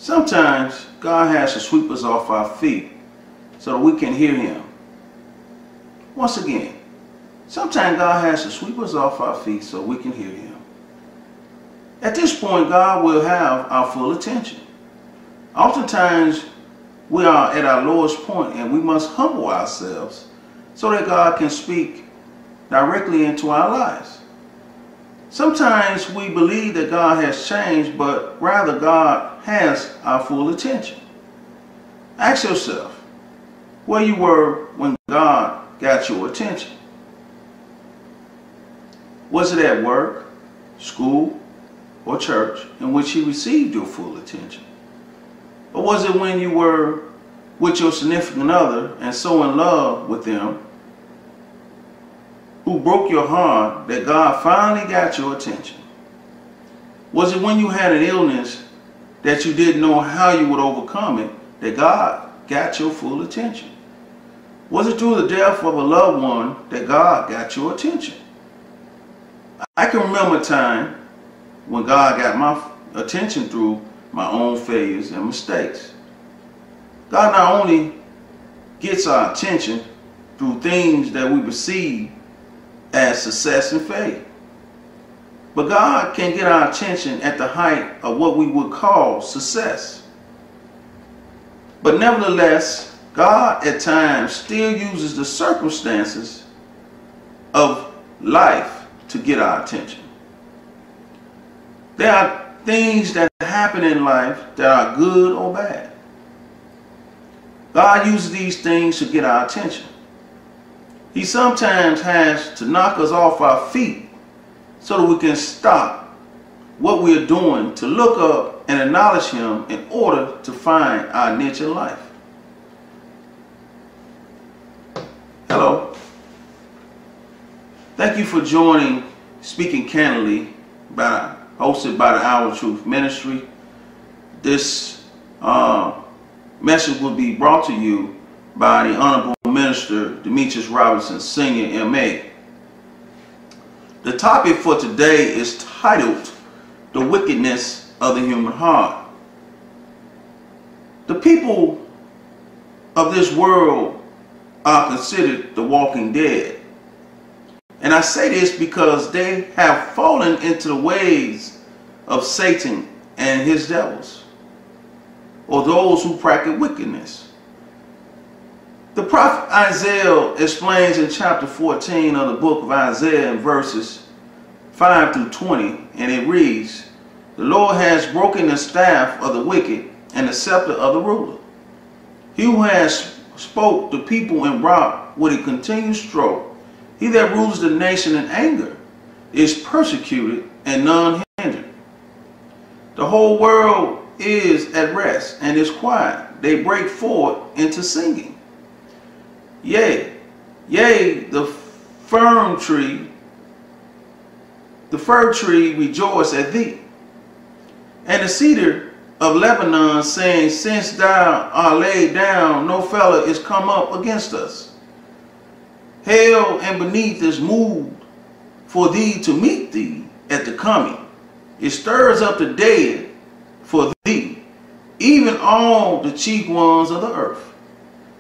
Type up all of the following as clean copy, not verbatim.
Sometimes God has to sweep us off our feet so that we can hear Him. Once again, sometimes God has to sweep us off our feet so we can hear Him. At this point, God will have our full attention. Oftentimes, we are at our lowest point and we must humble ourselves so that God can speak directly into our lives. Sometimes we believe that God has changed, but rather God has our full attention. Ask yourself where you were when God got your attention. Was it at work, school, or church in which He received your full attention? Or was it when you were with your significant other and so in love with them who broke your heart that God finally got your attention? Was it when you had an illness that you didn't know how you would overcome it that God got your full attention? Was it through the death of a loved one that God got your attention? I can remember a time when God got my attention through my own failures and mistakes. God not only gets our attention through things that we perceive as success and failure, but God can get our attention at the height of what we would call success. But nevertheless, God at times still uses the circumstances of life to get our attention. There are things that happen in life that are good or bad. God uses these things to get our attention. He sometimes has to knock us off our feet so that we can stop what we are doing to look up and acknowledge Him in order to find our niche in life. Hello. Thank you for joining Speaking Candidly, hosted by the Hour of Truth Ministry. This message will be brought to you by the Honorable Minister Demetrius Robinson, Sr., M.A. The topic for today is titled, The Wickedness of the Human Heart. The people of this world are considered the walking dead. And I say this because they have fallen into the ways of Satan and his devils, or those who practice wickedness. The prophet Isaiah explains in chapter 14 of the book of Isaiah in verses 5 through 20, and it reads, "The Lord has broken the staff of the wicked and the scepter of the ruler. He who has spoke the people in wrath with a continued stroke, he that rules the nation in anger is persecuted and none hindered. The whole world is at rest and is quiet. They break forth into singing. Yea, the fir tree rejoice at thee, and the cedar of Lebanon, saying, since thou art laid down, no fellow is come up against us. Hell and beneath is moved for thee to meet thee at the coming. It stirs up the dead for thee, even all the chief ones of the earth.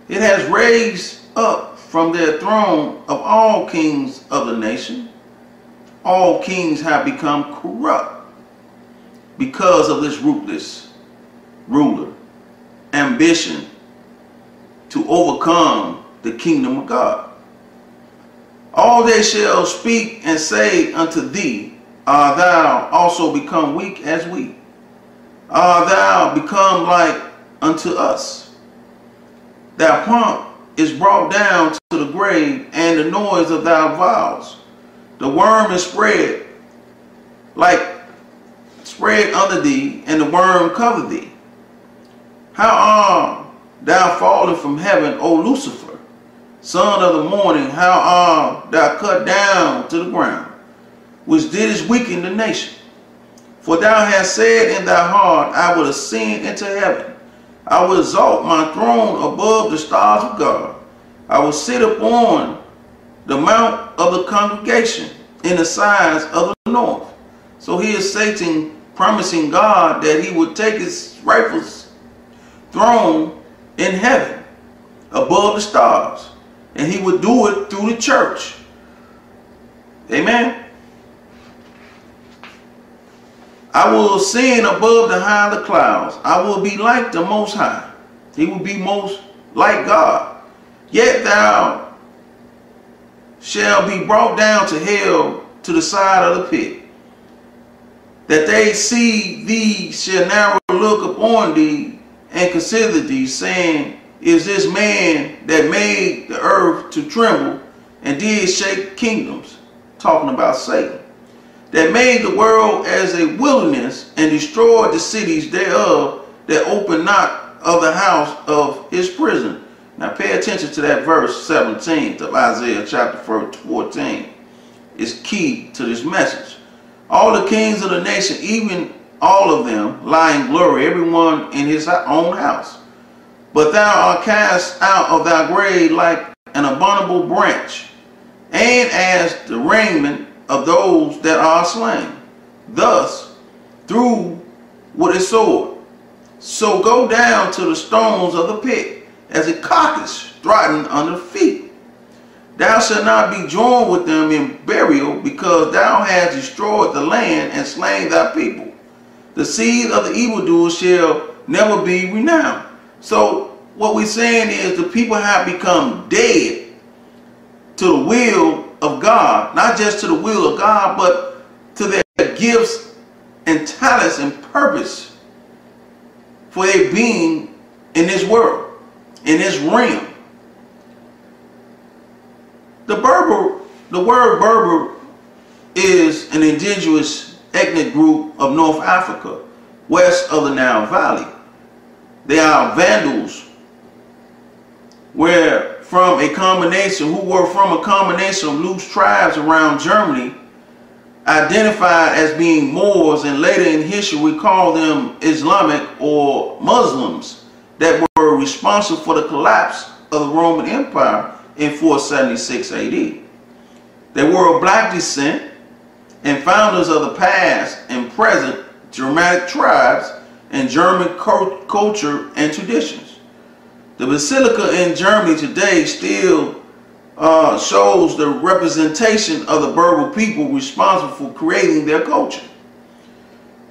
It has raised up from their throne of all kings of the nation. All kings have become corrupt because of this ruthless ruler, ambition to overcome the kingdom of God. All they shall speak and say unto thee, art thou also become weak as we? Art thou become like unto us? Thy pomp is brought down to the grave, and the noise of thy vows. The worm is spread under thee, and the worm cover thee. How art thou fallen from heaven, O Lucifer, son of the morning? How art thou cut down to the ground, which didst weaken the nation? For thou hast said in thy heart, I will ascend into heaven. I will exalt my throne above the stars of God. I will sit upon the mount of the congregation in the sides of the north. So here Satan promising God that he would take his rightful throne in heaven above the stars, and he would do it through the church. Amen. I will ascend above the high of the clouds. I will be like the Most High. He will be most like God. Yet thou shalt be brought down to hell, to the side of the pit, that they see thee shall narrow look upon thee and consider thee, saying, is this man that made the earth to tremble and did shake kingdoms? Talking about Satan. That made the world as a wilderness and destroyed the cities thereof, that opened not of the house of his prison. Now pay attention to that verse 17 of Isaiah chapter 14. It's key to this message. All the kings of the nation, even all of them, lie in glory, everyone in his own house. But thou art cast out of thy grave like an abominable branch, and as the raiment of those that are slain, thus through with a sword. So go down to the stones of the pit, as a carcass trodden under feet. Thou shalt not be joined with them in burial, because thou hast destroyed the land and slain thy people. The seed of the evildoer shall never be renowned. So what we're saying is the people have become dead to the will of God, not just to the will of God, but to their gifts and talents and purpose for their being in this world, in this realm. The word Berber is an indigenous ethnic group of North Africa, west of the Nile Valley. They are Vandals, who were from a combination of loose tribes around Germany, identified as being Moors, and later in history we call them Islamic or Muslims, that were responsible for the collapse of the Roman Empire in 476 AD. They were of black descent and founders of the past and present Germanic tribes and German culture and traditions. The Basilica in Germany today still shows the representation of the Berber people responsible for creating their culture.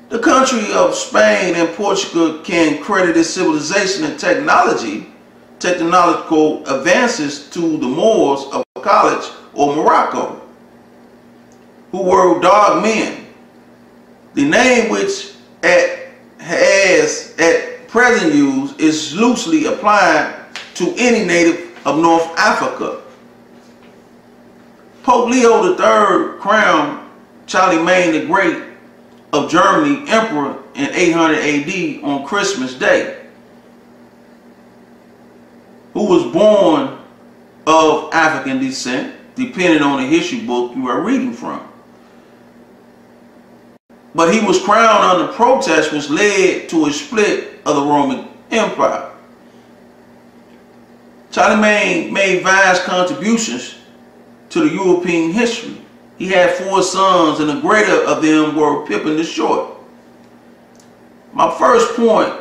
The country of Spain and Portugal can credit its civilization and technological advances to the Moors of College or Morocco, who were dark men. The name which has at present used is loosely applied to any native of North Africa. Pope Leo III crowned Charlemagne the Great of Germany emperor in 800 AD on Christmas Day, who was born of African descent, depending on the history book you are reading from. But he was crowned under protest, which led to a split of the Roman Empire. Charlemagne made vast contributions to the European history. He had 4 sons, and the greater of them were Pippin the Short. My first point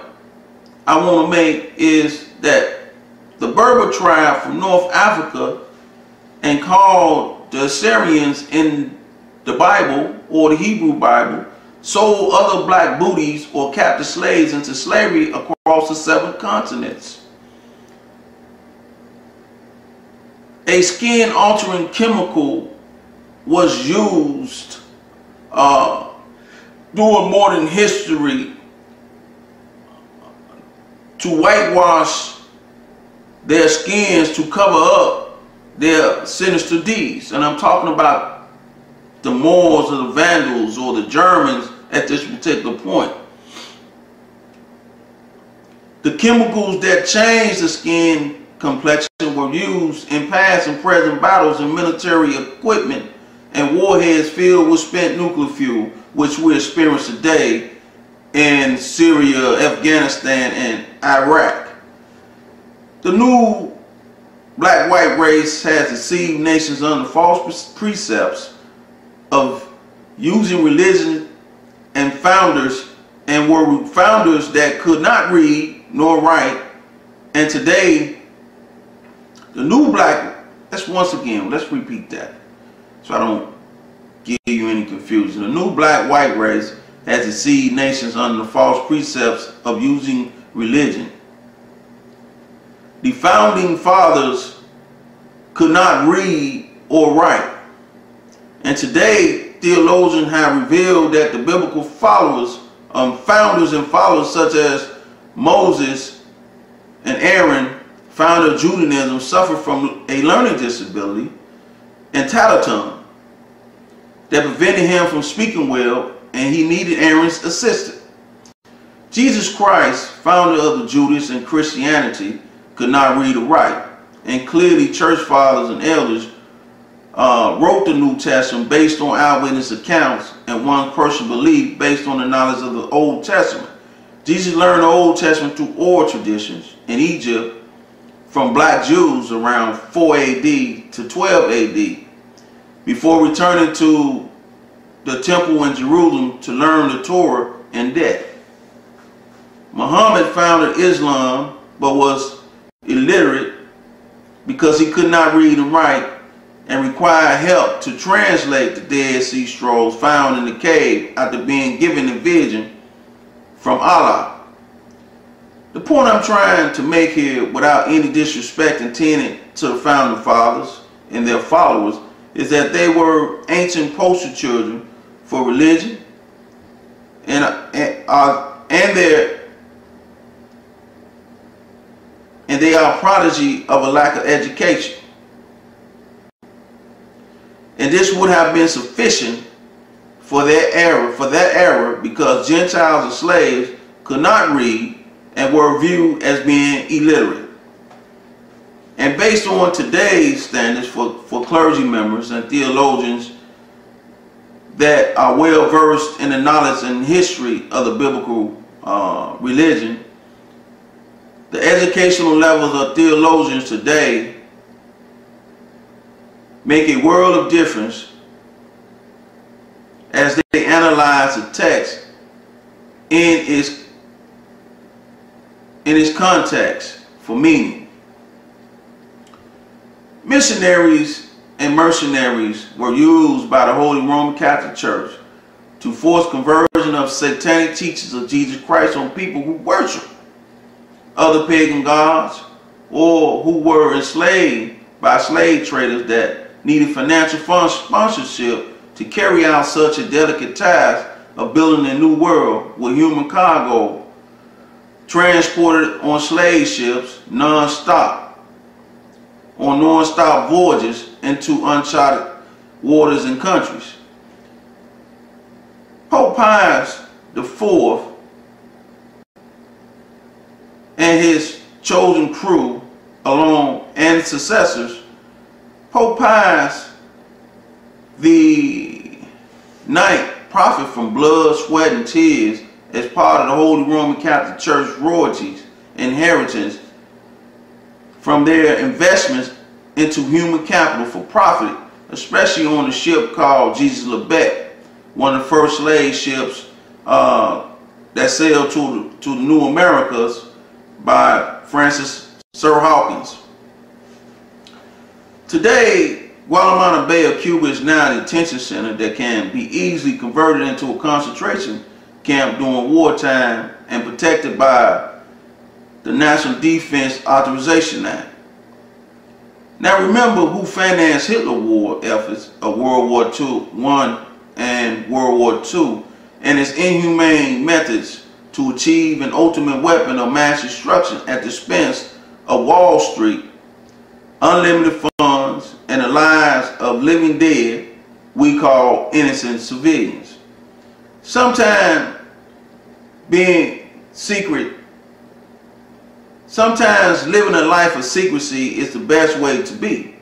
I want to make is that the Berber tribe from North Africa, and called the Assyrians in the Bible or the Hebrew Bible, sold other black booties or captive slaves into slavery across the 7 continents. A skin-altering chemical was used during modern history to whitewash their skins to cover up their sinister deeds. And I'm talking about the Moors or the Vandals or the Germans at this particular point. The chemicals that changed the skin complexion were used in past and present battles and military equipment and warheads filled with spent nuclear fuel, which we experience today in Syria, Afghanistan, and Iraq. The new black-white race has deceived nations under false precepts of using religion and founders, and were founders that could not read nor write. And today, the new black, let's repeat that so I don't give you any confusion. The new black-white race has deceived nations under the false precepts of using religion. The founding fathers could not read or write. And today, theologians have revealed that the biblical founders and followers such as Moses and Aaron, founder of Judaism, suffered from a learning disability and talatone that prevented him from speaking well, and he needed Aaron's assistance. Jesus Christ, founder of the Judaism and Christianity, could not read or write, and clearly church fathers and elders wrote the New Testament based on eyewitness accounts and one person belief based on the knowledge of the Old Testament. Jesus learned the Old Testament through oral traditions in Egypt from black Jews around 4 AD to 12 AD before returning to the temple in Jerusalem to learn the Torah and death. Muhammad founded Islam but was illiterate because he could not read and write and required help to translate the Dead Sea Scrolls found in the cave after being given a vision from Allah. The point I'm trying to make here, without any disrespect intended to the founding fathers and their followers, is that they were ancient poster children for religion, and they are a prodigy of a lack of education. And this would have been sufficient for that era because Gentiles and slaves could not read and were viewed as being illiterate. And based on today's standards for clergy members and theologians that are well versed in the knowledge and history of the biblical religion, the educational levels of theologians today make a world of difference as they analyze the text in its context for meaning. Missionaries and mercenaries were used by the Holy Roman Catholic Church to force conversion of satanic teachings of Jesus Christ on people who worship other pagan gods or who were enslaved by slave traders that needed financial sponsorship to carry out such a delicate task of building a new world with human cargo transported on slave ships non-stop voyages into uncharted waters and countries. Pope Pius IV and his chosen crew and successors, Pope Pius the Ninth profit from blood, sweat, and tears as part of the Holy Roman Catholic Church royalties inheritance from their investments into human capital for profit, especially on a ship called Jesus Lebec, one of the first slave ships that sailed to the New Americas by Francis Sir Hawkins. Today, Guantanamo Bay of Cuba is now a detention center that can be easily converted into a concentration camp during wartime and protected by the National Defense Authorization Act. Now remember who financed Hitler war efforts of World War I and World War II and its inhumane methods to achieve an ultimate weapon of mass destruction at the expense of Wall Street, unlimited funds, and the lives of living dead we call innocent civilians. Sometimes living a life of secrecy is the best way to be,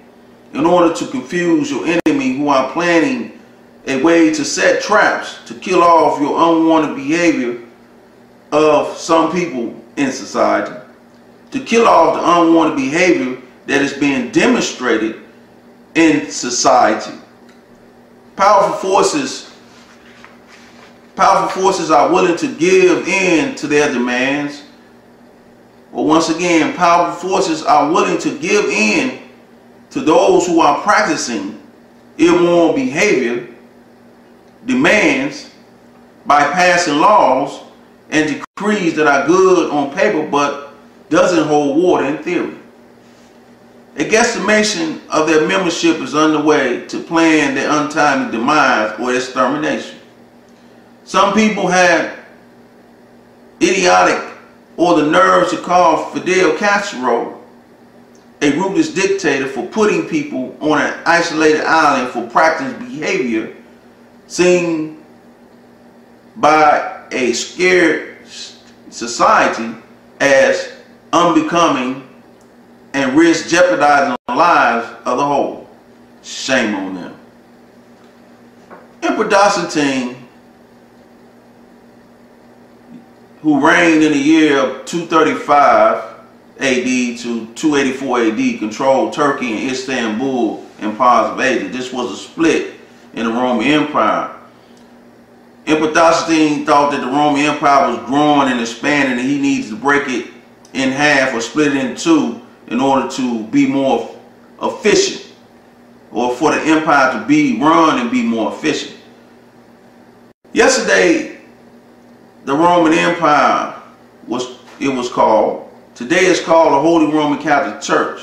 in order to confuse your enemy who are planning a way to set traps to kill off your unwanted behavior of some people in society, to kill off the unwanted behavior that is being demonstrated in society. Powerful forces Powerful forces are willing to give in to their demands. But once again, powerful forces are willing to give in to those who are practicing immoral behavior, demands, by passing laws and decrees that are good on paper but doesn't hold water in theory. A guesstimation of their membership is underway to plan their untimely demise or extermination. Some people had idiotic or the nerves to call Fidel Castro a ruthless dictator for putting people on an isolated island for practicing behavior seen by a scared society as unbecoming and risk jeopardizing the lives of the whole. Shame on them. Emperor Constantine, who reigned in the year of 235 AD to 284 AD, controlled Turkey and Istanbul and parts of Asia. This was a split in the Roman Empire. Emperor Constantine thought that the Roman Empire was growing and expanding and he needs to break it in half or split it in two in order to be more efficient, or for the empire to be run and be more efficient. Yesterday, the Roman Empire was called. Today it's called the Holy Roman Catholic Church.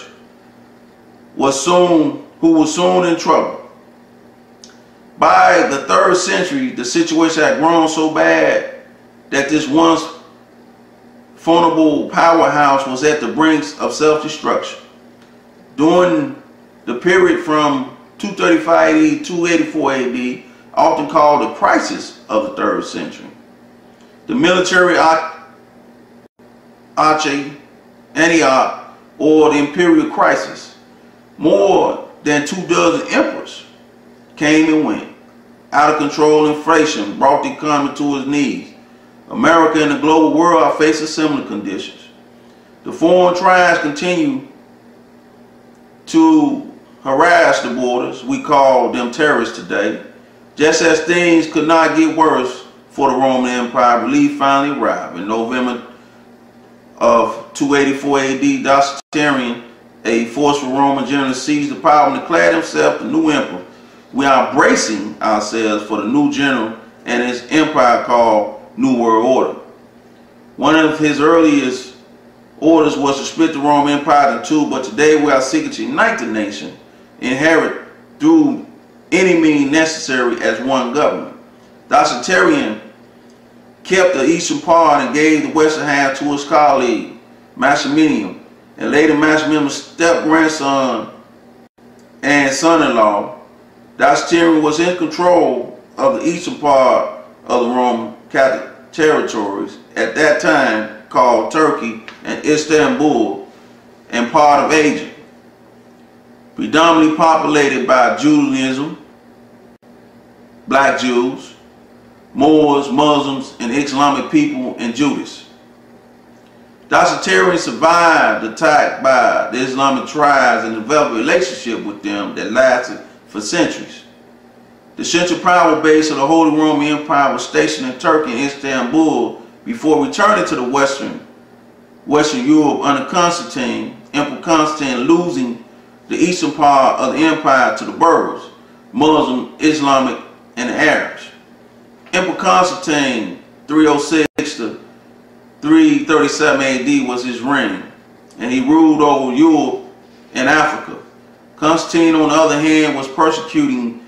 Who was soon in trouble. By the 3rd century, the situation had grown so bad that this once formidable powerhouse was at the brink of self-destruction. During the period from 235 AD to 284 AD, often called the crisis of the 3rd century, the military Antioch, or the imperial crisis, more than 24 emperors came and went. Out of control inflation brought the economy to its knees. America and the global world are facing similar conditions. The foreign tribes continue to harass the borders. We call them terrorists today. Just as things could not get worse for the Roman Empire, relief finally arrived. In November of 284 AD, Diocletian, a forceful Roman general, seized the power and declared himself the new emperor. We are bracing ourselves for the new general and his empire called New World Order. One of his earliest orders was to split the Roman Empire in two, but today we are seeking to unite the nation, inherit through any means necessary as one government. Diocletian kept the eastern part and gave the western half to his colleague Maximian, and later Maximian's step-grandson and son-in-law. Diocletian was in control of the eastern part of the Roman Catholic territories, at that time called Turkey and Istanbul, and part of Asia, predominantly populated by Judaism, black Jews, Moors, Muslims, and Islamic people and Judas. Diocletian survived the attack by the Islamic tribes and developed a relationship with them that lasted for centuries. The central power base of the Holy Roman Empire was stationed in Turkey and Istanbul before returning to the Western Europe under Constantine, Emperor Constantine losing the eastern part of the empire to the Berbers, Muslim, Islamic, and the Arabs. Emperor Constantine, 306 to 337 AD was his reign, and he ruled over Europe and Africa. Constantine, on the other hand, was persecuting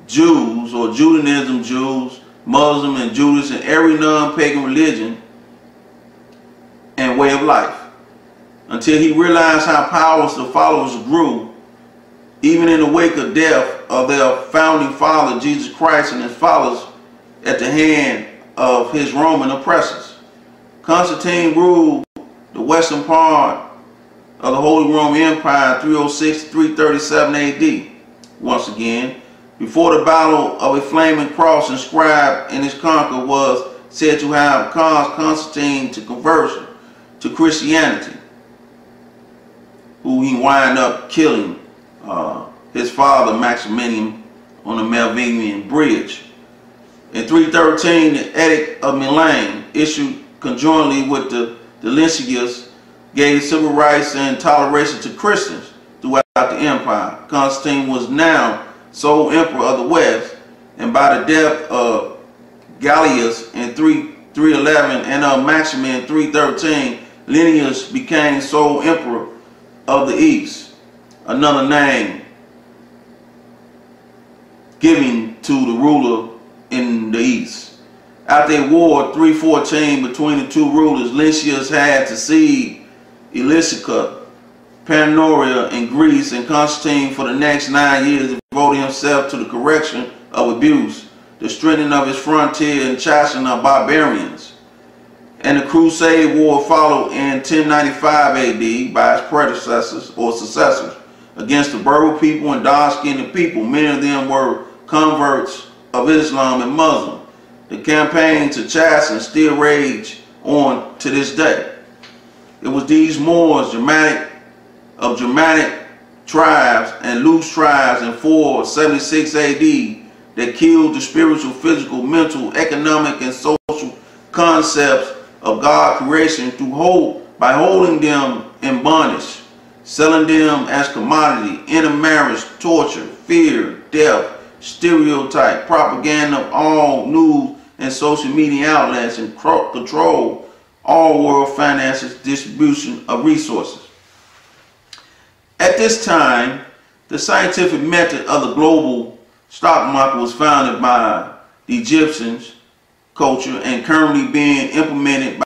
Jews, or Judaism Jews, Muslim and Judas, and every non-pagan religion and way of life, until he realized how powerless the followers grew, even in the wake of death of their founding father, Jesus Christ, and his followers at the hand of his Roman oppressors. Constantine ruled the western part of the Holy Roman Empire 306 to 337 AD. Once again, before the battle of a flaming cross inscribed in his conquer was said to have caused Constantine to convert to Christianity, who he wound up killing his father Maximian on the Melvian Bridge. In 313, the Edict of Milan, issued conjointly with the Delicious, gave civil rights and toleration to Christians throughout the empire. Constantine was now sole emperor of the West, and by the death of Gallius in 311 and of Maximin in 313, Linnaeus became sole emperor of the East, another name given to the ruler in the East. After a war 314 between the two rulers, Lysias had to cede Ilicia, Pannonia in Greece, and Constantine for the next 9 years devoted himself to the correction of abuse, the strengthening of his frontier, and chasing of barbarians. And the Crusade War followed in 1095 AD by its predecessors or successors against the Berber people and dark-skinned people. Many of them were converts of Islam and Muslim. The campaign to chasten still rage on to this day. It was these Moors, Germanic tribes and loose tribes in 476 AD that killed the spiritual, physical, mental, economic, and social concepts of God's creation by holding them in bondage, selling them as commodity, intermarriage, torture, fear, death, stereotype, propaganda of all news and social media outlets, and control all world finances, distribution of resources. At this time, the scientific method of the global stock market was founded by the Egyptians culture and currently being implemented